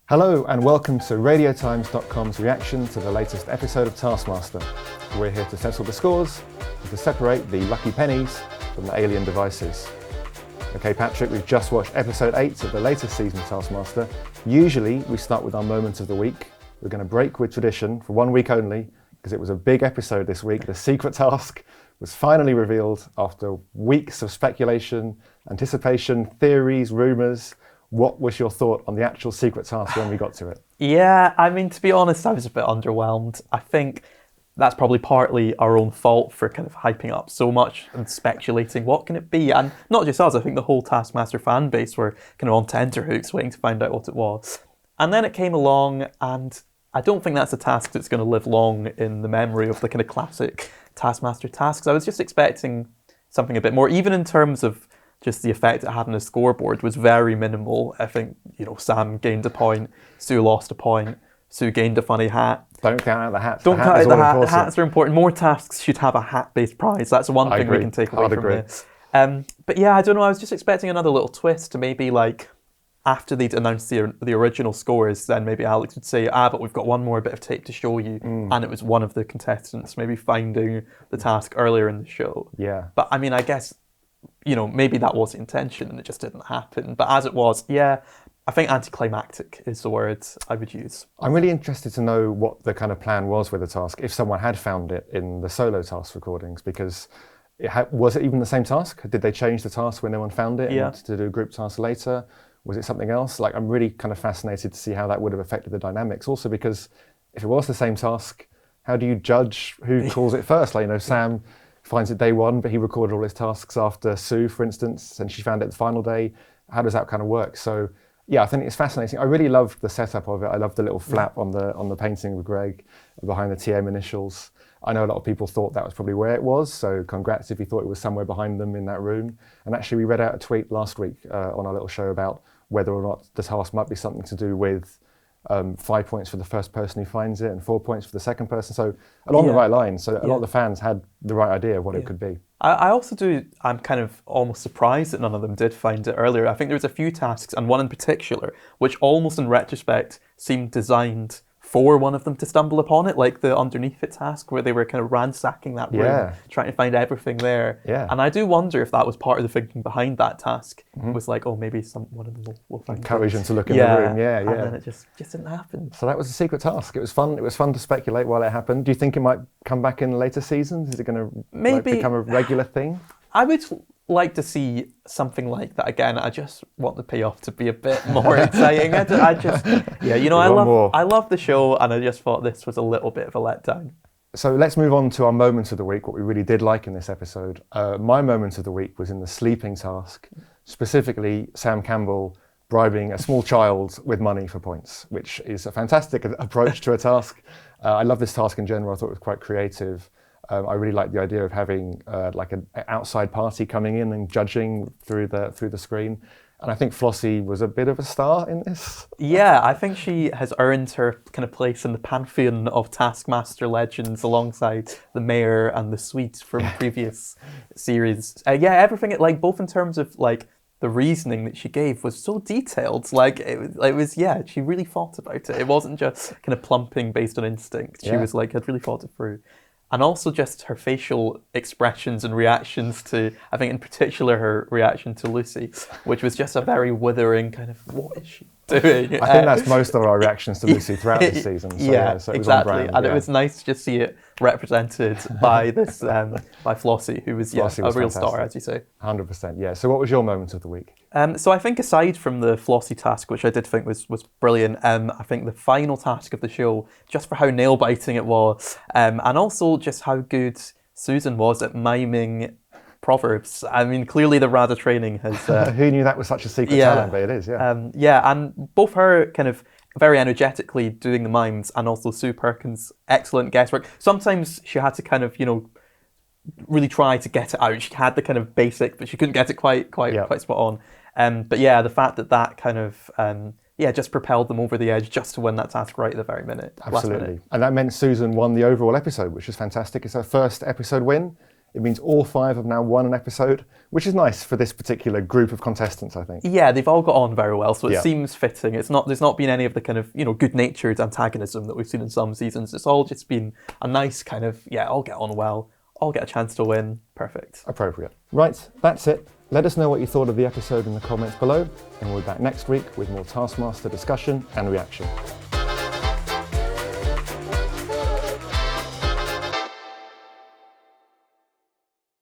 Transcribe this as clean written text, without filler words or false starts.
Hello and welcome to RadioTimes.com's reaction to the latest episode of Taskmaster. We're here to settle the scores and to separate the lucky pennies from the alien devices. Okay, Patrick, we've just watched episode 8 of the latest season of Taskmaster. Usually we start with our moment of the week. We're going to break with tradition for 1 week only because it was a big episode this week. The secret task was finally revealed after weeks of speculation, anticipation, theories, rumours. What was your thought on the actual secret task when we got to it? Yeah, I mean, to be honest, I was a bit underwhelmed. I think that's probably partly our own fault for kind of hyping up so much and speculating what can it be. And not just us, I think the whole Taskmaster fan base were kind of on tenterhooks waiting to find out what it was. And then it came along, and I don't think that's a task that's going to live long in the memory of the kind of classic Taskmaster tasks. I was just expecting something a bit more, even in terms of just the effect it had on the scoreboard was very minimal. I think, Sam gained a point, Sue lost a point, Sue gained a funny hat. Don't count out the hats. Don't count out the hat. The hats are important. More tasks should have a hat-based prize. That's one thing we can take away from this. But yeah, I don't know, I was just expecting another little twist to maybe after they'd announced the original scores, then maybe Alex would say, but we've got one more bit of tape to show you. And it was one of the contestants maybe finding the task earlier in the show. Yeah. But I mean, I guess, maybe that was the intention and it just didn't happen. But as it was, yeah, I think anticlimactic is the word I would use. I'm really interested to know what the kind of plan was with the task, if someone had found it in the solo task recordings, because was it even the same task? Did they change the task when no one found it and wanted to do a group task later? Was it something else? I'm really kind of fascinated to see how that would have affected the dynamics. Also because if it was the same task, how do you judge who calls it first? Sam finds it day one, but he recorded all his tasks after Sue, for instance, and she found it the final day. How does that kind of work? So yeah, I think it's fascinating. I really loved the setup of it. I loved the little flap on the painting of Greg behind the TM initials. I know a lot of people thought that was probably where it was, so congrats if you thought it was somewhere behind them in that room. And actually we read out a tweet last week on our little show about whether or not the task might be something to do with 5 points for the first person who finds it and 4 points for the second person. So along the right line. So a lot of the fans had the right idea of what it could be. I also I'm kind of almost surprised that none of them did find it earlier. I think there was a few tasks, and one in particular, which almost in retrospect seemed designed for one of them to stumble upon it, like the underneath it task where they were kind of ransacking that room, trying to find everything there. Yeah. And I do wonder if that was part of the thinking behind that task. It was maybe one of them will find encourage them to look in the room. And then it just didn't happen. So that was a secret task. It was fun. It was fun to speculate while it happened. Do you think it might come back in later seasons? Is it going to become a regular thing? I would like to see something like that again. I just want the payoff to be a bit more exciting. I love the show, and I just thought this was a little bit of a letdown. So let's move on to our moment of the week, what we really did like in this episode. My moment of the week was in the sleeping task, specifically Sam Campbell bribing a small child with money for points, which is a fantastic approach to a task. I love this task in general. I thought it was quite creative. I really like the idea of having an outside party coming in and judging through the screen. And I think Flossie was a bit of a star in this. Yeah, I think she has earned her kind of place in the pantheon of Taskmaster legends alongside the Mayor and the Swedes from previous series. Everything, both in terms of the reasoning that she gave was so detailed. She really thought about it. It wasn't just kind of plumping based on instinct. She was had really thought it through. And also just her facial expressions and reactions to, I think in particular, her reaction to Lucy, which was just a very withering kind of, what is she doing? I think that's most of our reactions to Lucy throughout the season. So, so it was exactly. on brand, and it was nice to just see it represented by this, by Flossie, who was, Flossie a was real fantastic. star, as you say. 100%, yeah. So what was your moment of the week? So I think aside from the Flossie task, which I did think was brilliant, I think the final task of the show, just for how nail-biting it was, and also just how good Susan was at miming proverbs. I mean, clearly the RADA training has... Who knew that was such a secret talent, but it is, and both her kind of very energetically doing the mimes and also Sue Perkins' excellent guesswork. Sometimes she had to kind of, really try to get it out. She had the kind of basic, but she couldn't get it quite spot on. But yeah, the fact that kind of just propelled them over the edge just to win that task right at the very minute. Absolutely. And that meant Susan won the overall episode, which was fantastic. It's her first episode win It means all 5 have now won an episode, which is nice for this particular group of contestants, I think. Yeah, they've all got on very well, so it Yeah. seems fitting. There's not been any of the kind of, good-natured antagonism that we've seen in some seasons. It's all just been a nice kind of, all get on well, all get a chance to win. Perfect. Appropriate. Right, that's it. Let us know what you thought of the episode in the comments below, and we'll be back next week with more Taskmaster discussion and reaction.